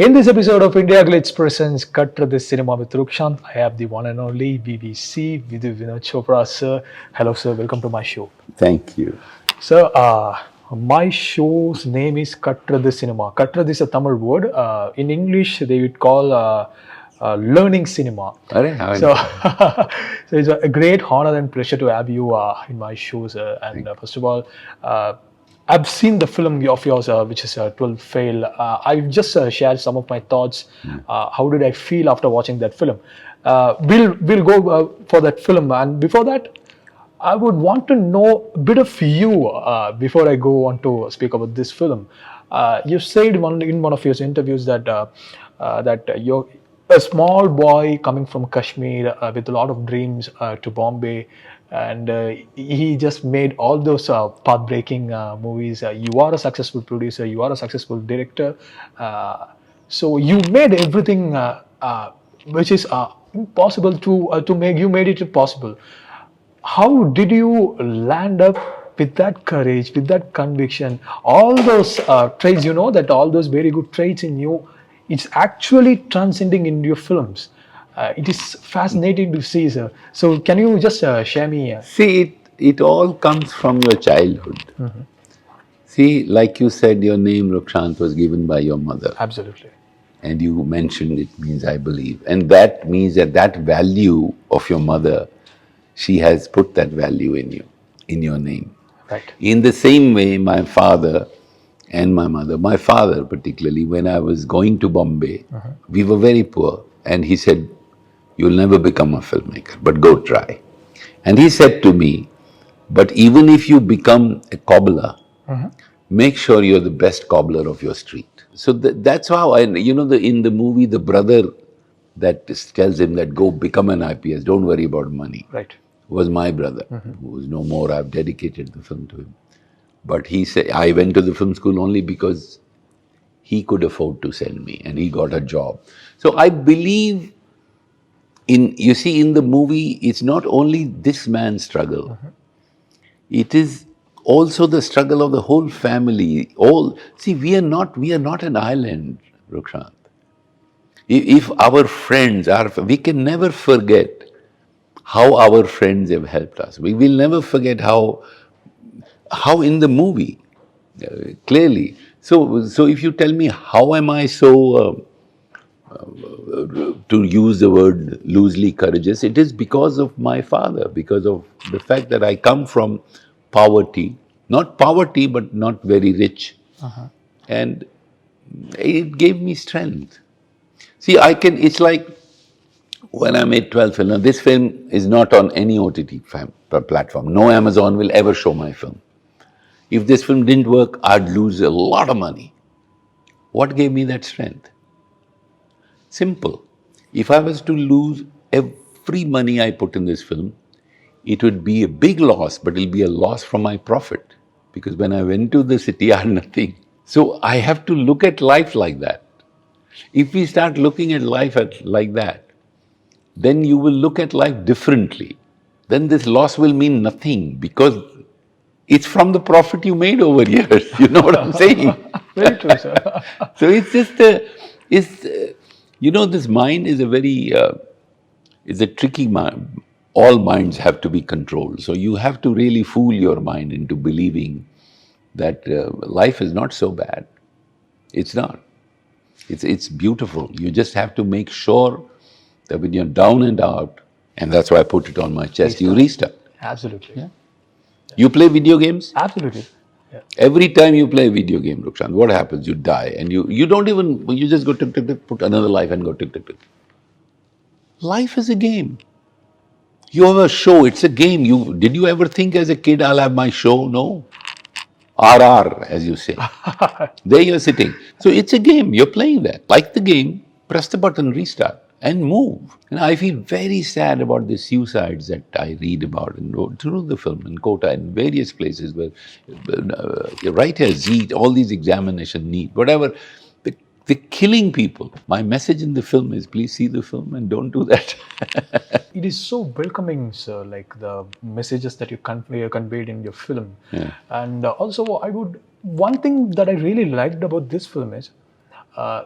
In this episode of India Glitz presents Cut to the Cinema with Rukshant, I have the one and only BBC Vidhu Vinod Chopra, sir. Hello, sir. Welcome to my show. Thank you. Sir, my show's name is Cut to the Cinema. Cut to is a Tamil word. In English, they would call learning cinema. So, so it's a great honor and pleasure to have you in my shows. And first of all, I've seen the film of yours, which is 12 Fail. I've just shared some of my thoughts. How did I feel after watching that film? We'll go for that film, and before that, I would want to know a bit of you before I go on to speak about this film. You said in one of your interviews that you're a small boy coming from Kashmir with a lot of dreams to Bombay, and he just made all those path-breaking movies. You are a successful producer, you are a successful director, so you made everything which is impossible to make. You made it possible. How did you land up with that courage, with that conviction, all those traits? You know that all those very good traits in you, it's actually transcending in your films. It is fascinating to see, sir. So, can you just share me? See, it all comes from your childhood. See, like you said, your name Rukshant was given by your mother. Absolutely. And you mentioned it means I believe. And that means that value of your mother, she has put that value in you, in your name. Right. In the same way, my father and my mother, my father particularly, when I was going to Bombay, we were very poor. And he said, "You'll never become a filmmaker, but go try." And he said to me, "But even if you become a cobbler, make sure you're the best cobbler of your street." So that's how in the movie, the brother that tells him that go become an IPS, don't worry about money. Right. Was my brother, who is no more. I've dedicated the film to him. But he said, I went to the film school only because he could afford to send me and he got a job. So I believe you see, in the movie, it's not only this man's struggle. It is also the struggle of the whole family. We are not an island, Rukshant. If our friends we can never forget how our friends have helped us. We will never forget how in the movie, clearly. So if you tell me how am I so, to use the word loosely, courageous, it is because of my father, because of the fact that I come from poverty, not poverty, but not very rich. And it gave me strength. See, it's like when I made 12 Fail. Now, this film is not on any OTT platform. No Amazon will ever show my film. If this film didn't work, I'd lose a lot of money. What gave me that strength? Simple. If I was to lose every money I put in this film, it would be a big loss, but it'll be a loss from my profit. Because when I went to the city, I had nothing. So I have to look at life like that. If we start looking at life like that, then you will look at life differently. Then this loss will mean nothing because it's from the profit you made over years. You know what I'm saying? Very true, sir. So it's just this mind is is a tricky mind. All minds have to be controlled. So you have to really fool your mind into believing that life is not so bad. It's not. It's beautiful. You just have to make sure that when you're down and out, and that's why I put it on my chest, you restart. Absolutely. Yeah. You play video games? Absolutely. Yeah. Every time you play a video game, Rukshant, what happens? You die and you don't even, you just go tick, tick, tick, put another life and go tick, tick, tick. Life is a game. You have a show, it's a game. Did you ever think as a kid, I'll have my show? No. RR, as you say. There you're sitting. So it's a game, you're playing that. Like the game, press the button, restart, and move. And I feel very sad about the suicides that I read about through the film in Kota and various places where right here, ZEET, all these examinations, NEET, whatever. They're killing people. My message in the film is please see the film and don't do that. It is so welcoming, sir, like the messages that you conveyed in your film. Yeah. And also, one thing that I really liked about this film is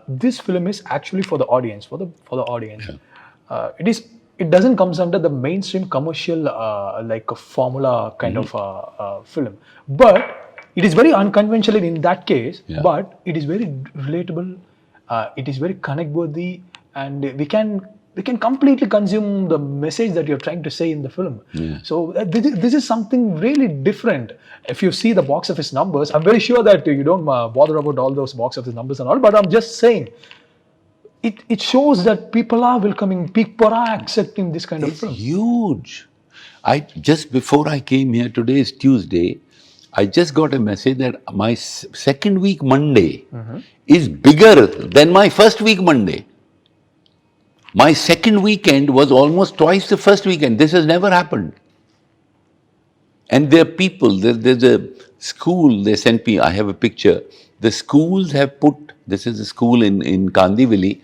this film is actually for the audience, for the audience. It doesn't comes under the mainstream commercial like a formula kind of film, but it is very unconventional in that case. But it is very relatable. It is very connect worthy, and we can completely consume the message that you're trying to say in the film. So this is something really different. If you see the box office numbers, I'm very sure that you don't bother about all those box office numbers and all, but I'm just saying it shows that people are welcoming, people are accepting this kind of film. It's huge. Just before I came here, today is Tuesday, I just got a message that my second week Monday is bigger than my first week Monday. My second weekend was almost twice the first weekend. This has never happened. And there are people, there's a school, they sent me, I have a picture. The schools have put, this is a school in Kandivali,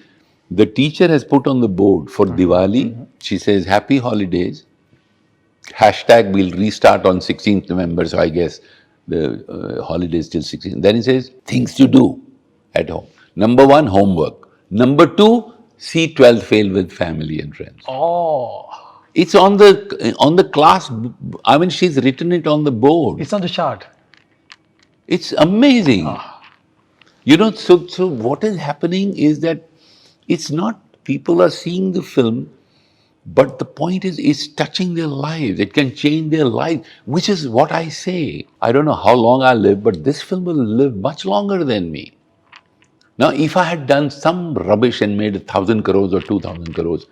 the teacher has put on the board for Diwali, she says, happy holidays, hashtag we'll restart on 16th November, so I guess the holidays till 16th. Then he says, things to do at home. Number 1, homework. Number 2, see 12th fail with family and friends. Oh. It's on the class, I mean, she's written it on the board. It's on the chart. It's amazing. You know, so what is happening is that it's not, people are seeing the film, but the point is, it's touching their lives. It can change their life, which is what I say. I don't know how long I'll live, but this film will live much longer than me. Now, if I had done some rubbish and made 1,000 crores or 2,000 crores,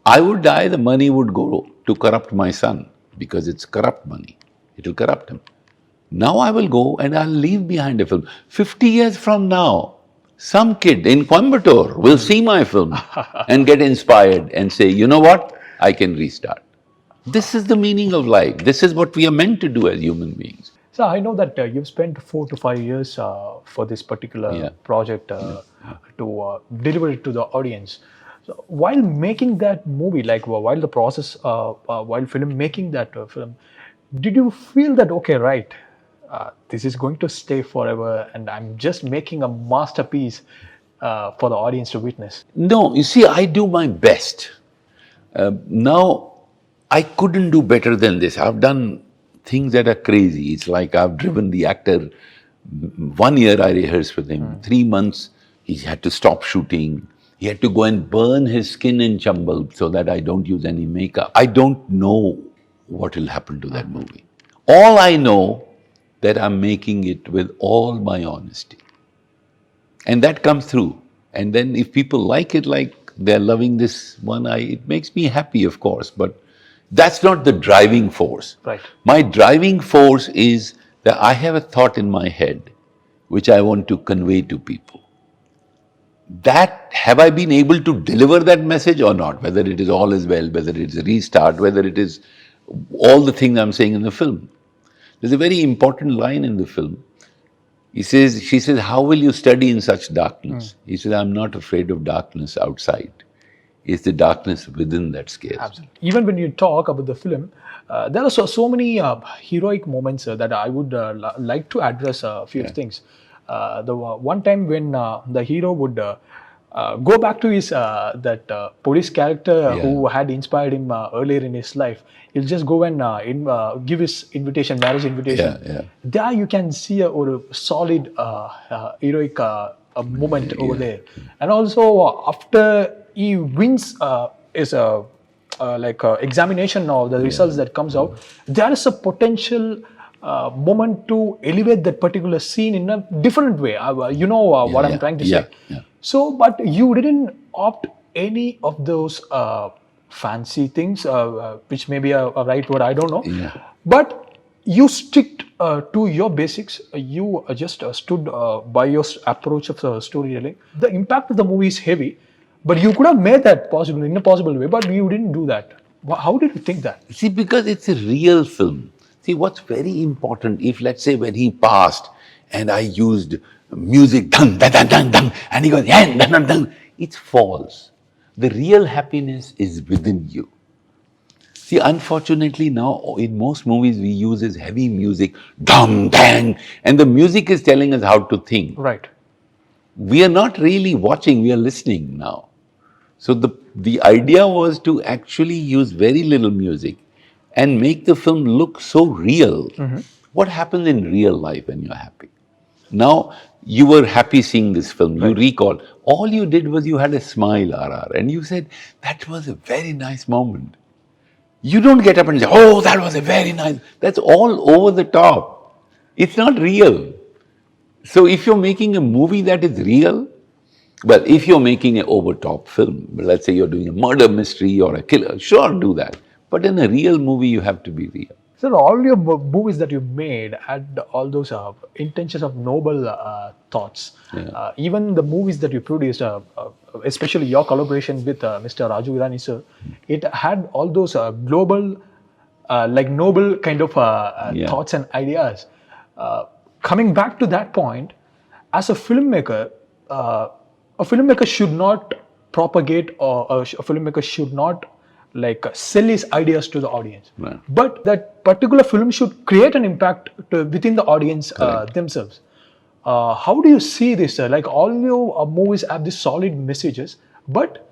I would die, the money would go to corrupt my son, because it's corrupt money. It will corrupt him. Now I will go and I'll leave behind a film. 50 years from now, some kid in Coimbatore will see my film and get inspired and say, you know what, I can restart. This is the meaning of life. This is what we are meant to do as human beings. So I know that you've spent 4 to 5 years for this particular project to deliver it to the audience. So while making that movie, like while the process, while making that film, did you feel that, okay, right, this is going to stay forever and I'm just making a masterpiece for the audience to witness? No, you see, I do my best. Now, I couldn't do better than this. I've done things that are crazy. It's like I've driven the actor. 1 year I rehearsed with him. 3 months he had to stop shooting. He had to go and burn his skin in chambal so that I don't use any makeup. I don't know what will happen to that movie. All I know that I'm making it with all my honesty. And that comes through. And then if people like it, like they're loving this one, it makes me happy, of course. But that's not the driving force. Right. My driving force is that I have a thought in my head which I want to convey to people. That, have I been able to deliver that message or not? Whether it is all is well, whether it is a restart, whether it is all the things I'm saying in the film. There's a very important line in the film. She says, how will you study in such darkness? He says, I'm not afraid of darkness outside. It's the darkness within that scares. Absolutely. Even when you talk about the film, there are so many heroic moments that I would like to address a few things. The one time when the hero would go back to his that police character who had inspired him earlier in his life, he'll just go and give his marriage invitation. There you can see a solid heroic moment over there. And also after he wins is a examination of the results that comes out, there is a potential moment to elevate that particular scene in a different way. What I'm trying to say. So, but you didn't opt any of those fancy things, which may be a right word, I don't know. But you stick to your basics. You just stood by your approach of storytelling. The impact of the movie is heavy, but you could have made that possible in a possible way, but you didn't do that. How did you think that? See, because it's a real film. See, what's very important, if let's say when he passed and I used music, dun, dun, dun, dun, dun, and he goes, dun, dun, dun, dun, it's false. The real happiness is within you. See, unfortunately now in most movies we use this heavy music, dum, dang, and the music is telling us how to think. Right. we are not really watching, we are listening now. So the idea was to actually use very little music and make the film look so real. What happens in real life when you're happy? Now, you were happy seeing this film, you recall. All you did was you had a smile, RR, and you said, that was a very nice moment. You don't get up and say, oh, that was a very nice. That's all over the top. It's not real. So if you're making a movie that is real, well, if you're making an over-top film, let's say you're doing a murder mystery or a killer, sure, do that. But in a real movie, you have to be real. So all your movies that you made had all those intentions of noble thoughts. Even the movies that you produced, especially your collaboration with Mr. Raju Irani sir, it had all those global, like noble kind of thoughts and ideas. Coming back to that point, as a filmmaker should not propagate, or a filmmaker should not like sell his ideas to the audience. Right. But that particular film should create an impact within the audience themselves. How do you see this, sir? Like all your movies have these solid messages, but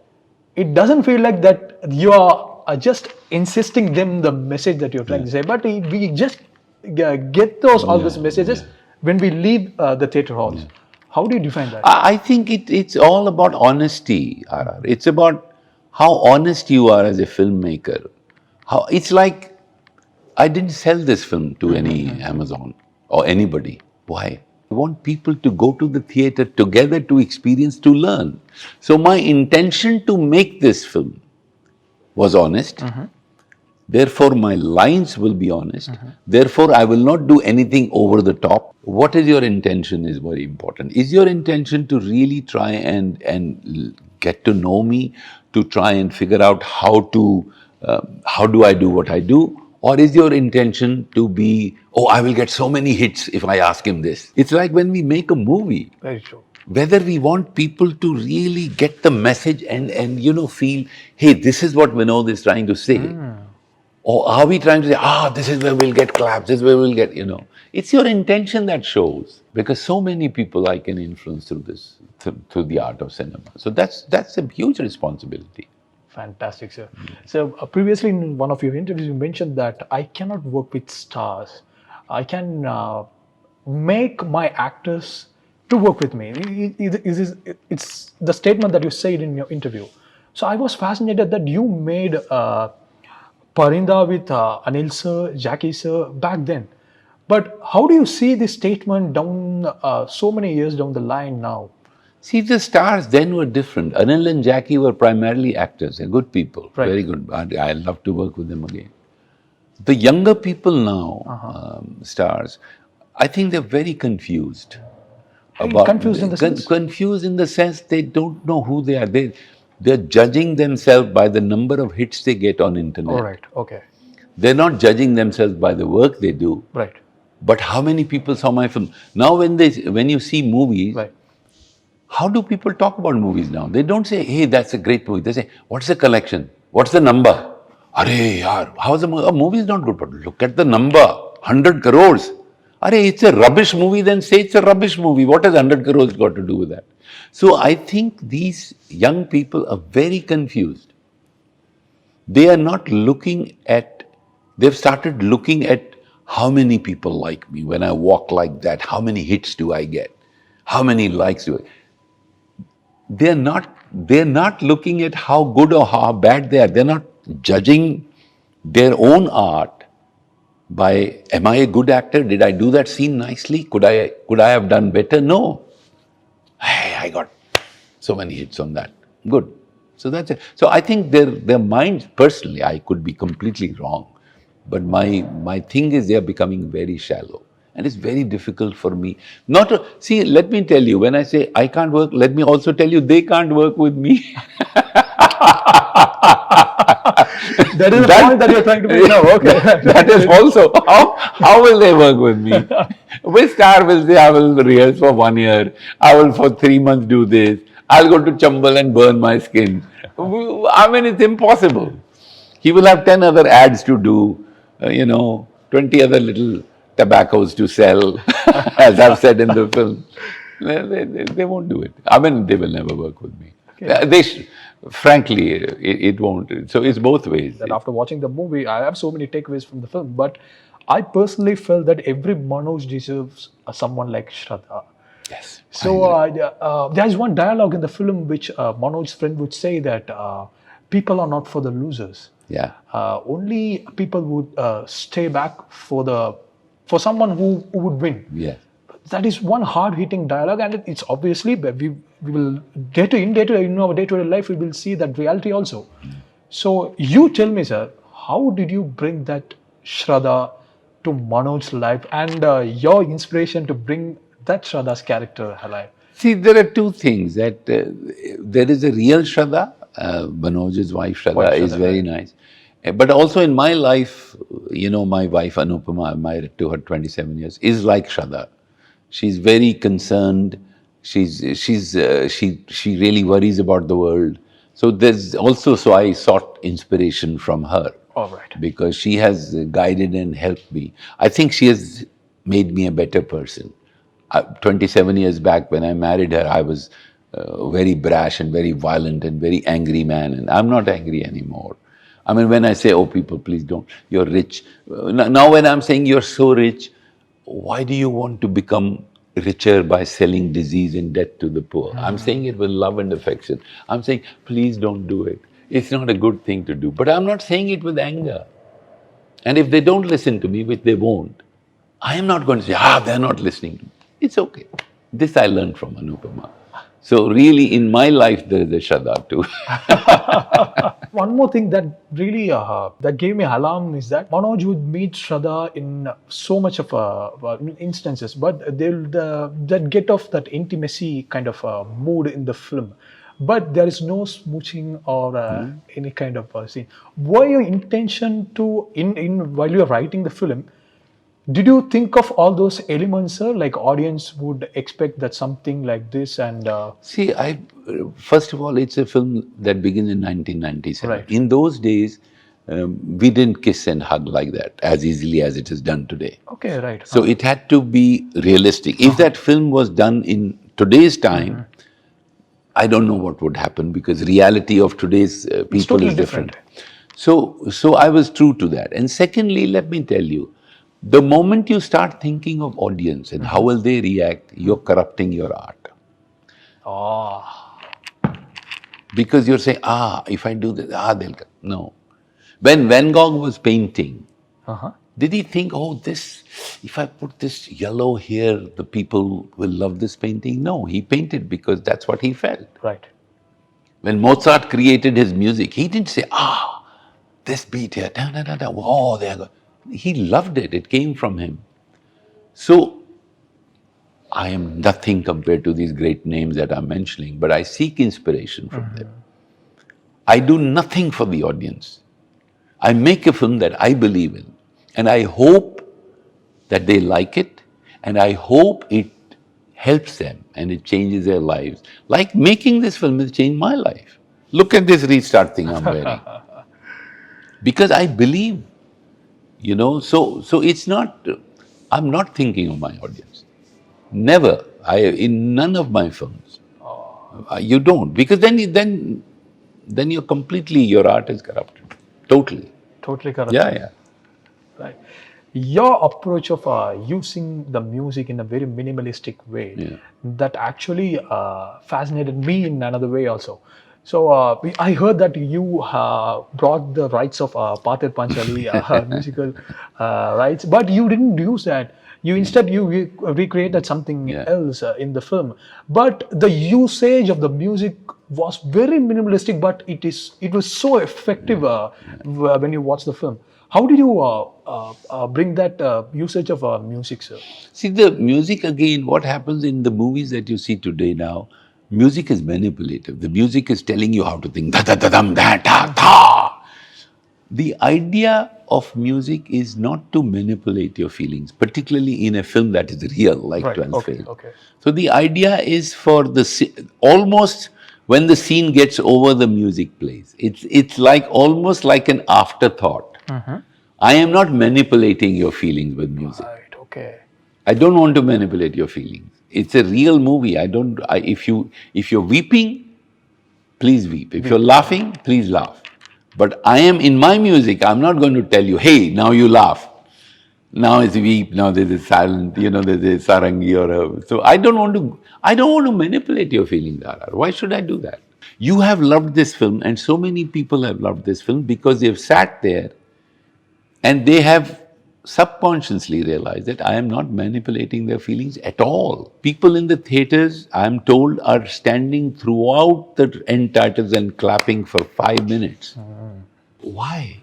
it doesn't feel like that you are just insisting them the message that you're trying to say, but we just get all those messages when we leave the theatre halls. How do you define that? I think it's all about honesty, RR. It's about how honest you are as a filmmaker. It's like, I didn't sell this film to any Amazon or anybody. Why? I want people to go to the theatre together to experience, to learn. So my intention to make this film was honest. Therefore, my lines will be honest. Therefore, I will not do anything over the top. What is your intention is very important. Is your intention to really try and get to know me, to try and figure out how do I do what I do? Or is your intention to be, oh, I will get so many hits if I ask him this? It's like when we make a movie. Very true. Whether we want people to really get the message and feel, hey, this is what Vinod is trying to say. Or are we trying to say, this is where we'll get claps, this is where we'll get, It's your intention that shows. Because so many people I can influence through this, through the art of cinema. So that's a huge responsibility. Fantastic, sir. So previously in one of your interviews, you mentioned that I cannot work with stars. I can make my actors to work with me. It's the statement that you said in your interview. So I was fascinated that you made Parinda with Anil sir, Jackie sir back then. But how do you see this statement down so many years down the line now? See, the stars then were different. Anil and Jackie were primarily actors. They're good people, very good. I love to work with them again. The younger people now, stars, I think they're very confused. Confused in the sense? Confused in the sense they don't know who they are. They're judging themselves by the number of hits they get on internet. All right, okay. They're not judging themselves by the work they do. Right. But how many people saw my film? Now when you see movies, how do people talk about movies now? They don't say, hey, that's a great movie. They say, what's the collection? What's the number? Arey yaar, how's the movie? A movie is not good, but look at the number, 100 crores. Arey, it's a rubbish movie, then say it's a rubbish movie. What has 100 crores got to do with that? So I think these young people are very confused. They are not looking at, they've started looking at how many people like me when I walk like that, how many hits do I get, how many likes do I get. They're not looking at how good or how bad they are. They're not judging their own art by, am I a good actor? Did I do that scene nicely? Could I have done better? No. Hey, I got so many hits on that. Good. So that's it. So I think their minds, personally, I could be completely wrong. But my thing is they are becoming very shallow. And it's very difficult for me not to, see, let me tell you, when I say I can't work, let me also tell you they can't work with me. That is the point that you're trying to make now. Okay. That is also, how will they work with me? Which star will say, I will rehearse for 1 year, I will for 3 months do this, I'll go to Chambal and burn my skin. I mean, it's impossible. He will have 10 other ads to do, 20 other little tobaccos to sell, as I've said in the film. They won't do it. I mean, they will never work with me. Okay. Frankly, it won't. So it's both ways. That after watching the movie, I have so many takeaways from the film, but I personally felt that every Manoj deserves someone like Shraddha. Yes. So there is one dialogue in the film which Manoj's friend would say that people are not for the losers. Yeah. Only people would stay back for someone who would win. Yes. That is one hard-hitting dialogue, and it's obviously we will in our day-to-day life we will see that reality also. So you tell me, sir, how did you bring that Shraddha to Manoj's life and your inspiration to bring that Shraddha's character alive? See, there are two things. That there is a real Shraddha. Manoj's wife Shraddha is very nice. But also in my life, my wife Anupama, I'm married to her 27 years, is like Shraddha. She's very concerned. She really worries about the world. So I sought inspiration from her. All right. Because she has guided and helped me. I think she has made me a better person. 27 years back when I married her, I was very brash and very violent and very angry man, and I'm not angry anymore. I mean, when I say, oh, people, please don't, you're rich. Now when I'm saying you're so rich, why do you want to become richer by selling disease and death to the poor? I'm saying it with love and affection. I'm saying, please don't do it. It's not a good thing to do. But I'm not saying it with anger. And if they don't listen to me, which they won't, I am not going to say, they're not listening to me. It's okay. This I learned from Anupama. So really, in my life, there is a Shraddha too. One more thing that really that gave me alarm is that Manoj would meet Shraddha in so much of instances, but that get off that intimacy kind of mood in the film. But there is no smooching or any kind of scene. Were your intention to, while you are writing the film, did you think of all those elements, sir? Like audience would expect that something like this and... See, first of all, it's a film that begins in 1997. Right. In those days, we didn't kiss and hug like that as easily as it is done today. Okay, right. So it had to be realistic. If that film was done in today's time, I don't know what would happen because reality of today's people totally is different. So I was true to that. And secondly, let me tell you, the moment you start thinking of audience and how will they react, you're corrupting your art. Oh. Because you're saying, if I do this, they'll come. No. When Van Gogh was painting, did he think, if I put this yellow here, the people will love this painting? No, he painted because that's what he felt. Right. When Mozart created his music, he didn't say, this beat here, da, da, da, da, oh, there goes. He loved it. It came from him. So, I am nothing compared to these great names that I'm mentioning, but I seek inspiration from them. I do nothing for the audience. I make a film that I believe in, and I hope that they like it, and I hope it helps them and it changes their lives. Like making this film has changed my life. Look at this restart thing I'm wearing. Because I believe. So it's not, I'm not thinking of my audience. Never. In none of my films. You don't. Because then you're completely, your art is corrupted. Totally. Totally corrupted. Yeah. Right. Your approach of using the music in a very minimalistic way, that actually fascinated me in another way also. So I heard that you brought the rights of Pather Panchali musical rights, but you didn't use that. Instead recreated something else in the film. But the usage of the music was very minimalistic, but it was so effective when you watch the film. How did you bring that usage of music, sir? See, the music again, what happens in the movies that you see today now, music is manipulative. The music is telling you how to think. Da da da dum da da da. The idea of music is not to manipulate your feelings, particularly in a film that is real, like 12th Fail. Okay. So the idea is for almost when the scene gets over, the music plays. It's like almost like an afterthought. I am not manipulating your feelings with music. Right. Okay. I don't want to manipulate your feelings. It's a real movie. If you're weeping, please weep. If you're laughing, please laugh. But I am in my music, I'm not going to tell you, hey, now you laugh. Now it's weep, now there's a silent, there's a sarangi so I don't want to manipulate your feelings, RR. Why should I do that? You have loved this film, and so many people have loved this film because they've sat there and they have subconsciously realized that I am not manipulating their feelings at all. People in the theaters, I am told, are standing throughout the end titles and clapping for 5 minutes. Why?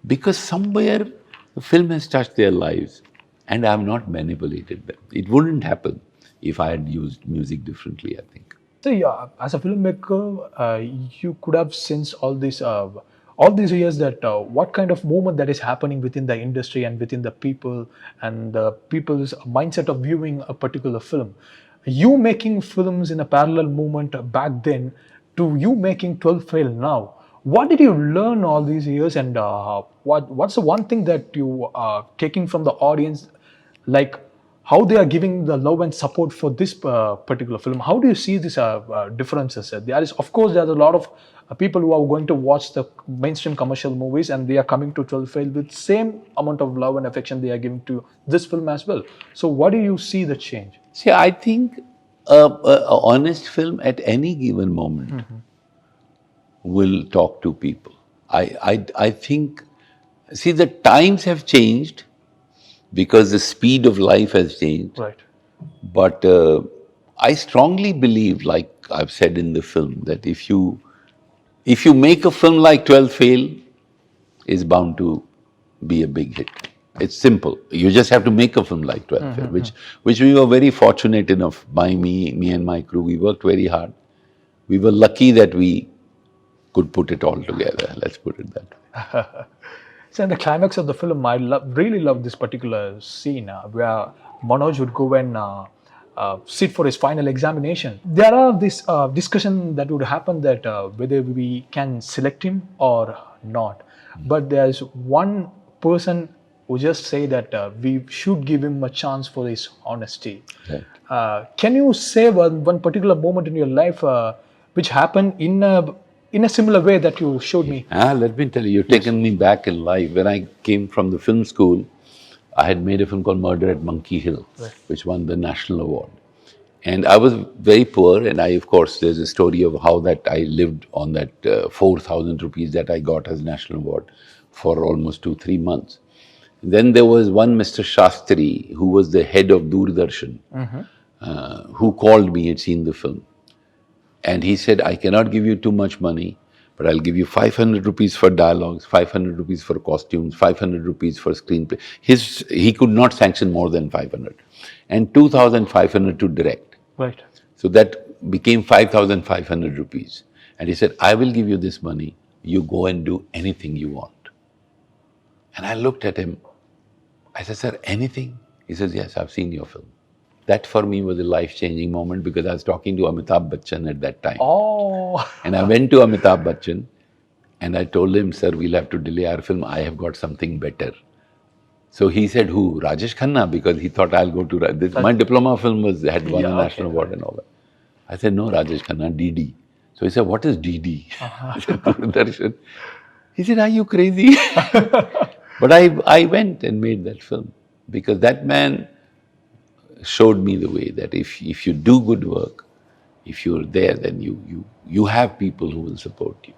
Because somewhere the film has touched their lives and I have not manipulated them. It wouldn't happen if I had used music differently, I think. So yeah, as a filmmaker, you could have sensed all these years that what kind of movement that is happening within the industry and within the people and the people's mindset of viewing a particular film. You making films in a parallel movement back then to you making 12 Fail now. What did you learn all these years, and what's the one thing that you are taking from the audience, like how they are giving the love and support for this particular film? How do you see these differences? There is, of course, there's a lot of people who are going to watch the mainstream commercial movies and they are coming to 12 Fail with same amount of love and affection they are giving to this film as well. So what do you see the change? See, I think an honest film at any given moment will talk to people. I think, see, the times have changed because the speed of life has changed. Right. But I strongly believe, like I've said in the film, that if you make a film like 12 Fail, it's bound to be a big hit. It's simple. You just have to make a film like 12 Fail, which we were very fortunate enough, by me and my crew. We worked very hard. We were lucky that we could put it all together. Let's put it that way. So in the climax of the film, I really love this particular scene where Manoj would go and sit for his final examination. There are this discussion that would happen that whether we can select him or not. But there's one person who just say that we should give him a chance for his honesty. Right. Can you say one particular moment in your life which happened in a similar way that you showed me? Let me tell you, you've taken me back in life. When I came from the film school, I had made a film called Murder at Monkey Hill, which won the national award. And I was very poor, and of course, there's a story of how that I lived on that 4,000 rupees that I got as national award for almost 2-3 months. And then there was one Mr. Shastri, who was the head of Doordarshan, who called me, had seen the film. And he said, I cannot give you too much money, but I'll give you 500 rupees for dialogues, 500 rupees for costumes, 500 rupees for screenplay. He could not sanction more than 500. And 2,500 to direct. Right. So that became 5,500 rupees. And he said, I will give you this money. You go and do anything you want. And I looked at him. I said, sir, anything? He says, yes, I've seen your film. That for me was a life-changing moment because I was talking to Amitabh Bachchan at that time. Oh. And I went to Amitabh Bachchan and I told him, sir, we'll have to delay our film. I have got something better. So he said, who? Rajesh Khanna? Because he thought I'll go to this. My diploma film had won a national award and all that. I said, no, Rajesh Khanna, DD. So he said, what is DD? I said, Doordarshan. He said, are you crazy? But I went and made that film because that man showed me the way that if you do good work, if you're there, then you have people who will support you.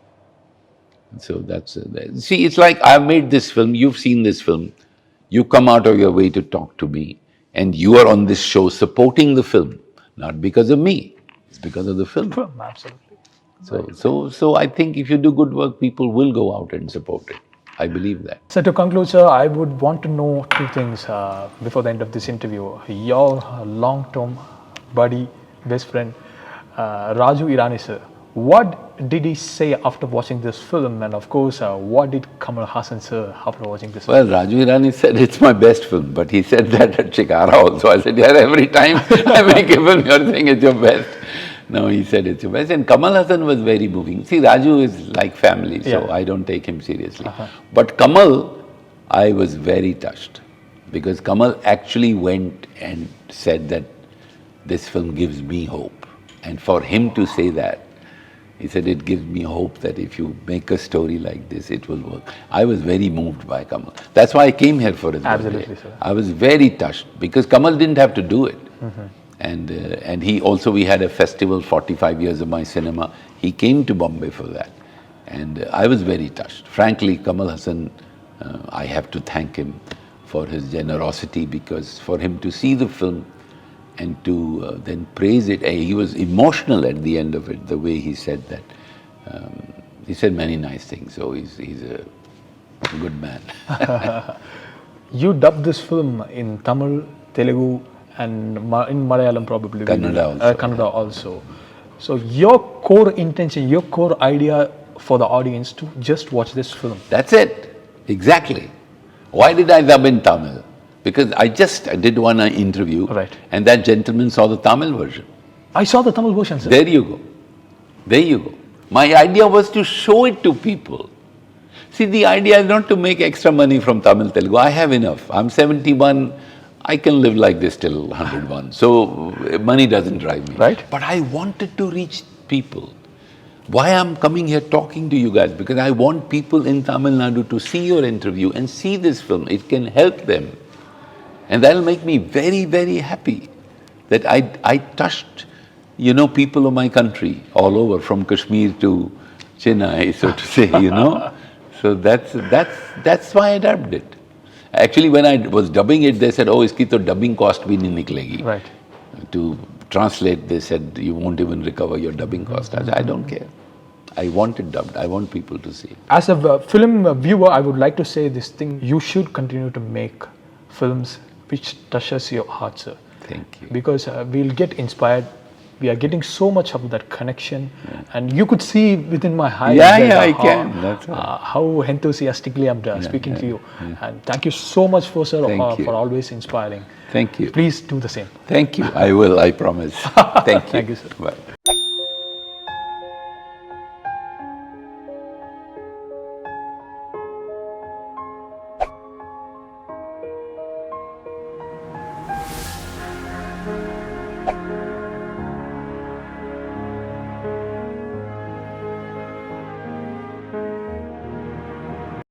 And so that's see, it's like I've made this film, you've seen this film, you come out of your way to talk to me, and you are on this show supporting the film, not because of me, it's because of the film. Absolutely. So I think if you do good work, people will go out and support it. I believe that. So to conclude, sir, I would want to know two things before the end of this interview. Your long-term buddy, best friend, Raju Irani, sir. What did he say after watching this film? And of course, what did Kamal Haasan, sir, after watching this film? Well, Raju Irani said it's my best film, but he said that at Shikara also. I said, yeah, every time I make a film, you're saying it's your best. No, he said it's your best. And Kamal Haasan was very moving. See, Raju is like family, so I don't take him seriously. But Kamal, I was very touched because Kamal actually went and said that this film gives me hope. And for him to say that, he said, it gives me hope that if you make a story like this, it will work. I was very moved by Kamal. That's why I came here for his Absolutely, birthday. sir. I was very touched because Kamal didn't have to do it. And he also, we had a festival, 45 years of my cinema. He came to Bombay for that. And I was very touched. Frankly, Kamal Haasan, I have to thank him for his generosity, because for him to see the film and to then praise it, he was emotional at the end of it, the way he said that. He said many nice things, so he's a good man. You dubbed this film in Tamil, Telugu, and in Malayalam probably. Kannada also. So your core intention, your core idea for the audience to just watch this film. That's it. Exactly. Why did I dub in Tamil? Because I did one interview, right, and that gentleman saw the Tamil version. I saw the Tamil version, sir. There you go. There you go. My idea was to show it to people. See, the idea is not to make extra money from Tamil Telugu. I have enough. I'm 71. I can live like this till 101. So money doesn't drive me. Right. But I wanted to reach people. Why I'm coming here talking to you guys? Because I want people in Tamil Nadu to see your interview and see this film. It can help them. And that'll make me very, very happy that I touched, people of my country all over, from Kashmir to Chennai, so to say, So that's why I dubbed it. Actually, when I was dubbing it, they said, oh, iski to dubbing cost bhi nahi niklegi. Right. To translate, they said, you won't even recover your dubbing cost. I said, I don't care. I want it dubbed. I want people to see it. As a film viewer, I would like to say this thing. You should continue to make films which touches your heart, sir. Thank you. Because we'll get inspired. We are getting so much of that connection, and you could see within my eyes I can. That's right. How enthusiastically I'm speaking to you. And thank you so much for always inspiring. Thank you. Please do the same. Thank you. I will, I promise. Thank you. Thank you, sir. Bye.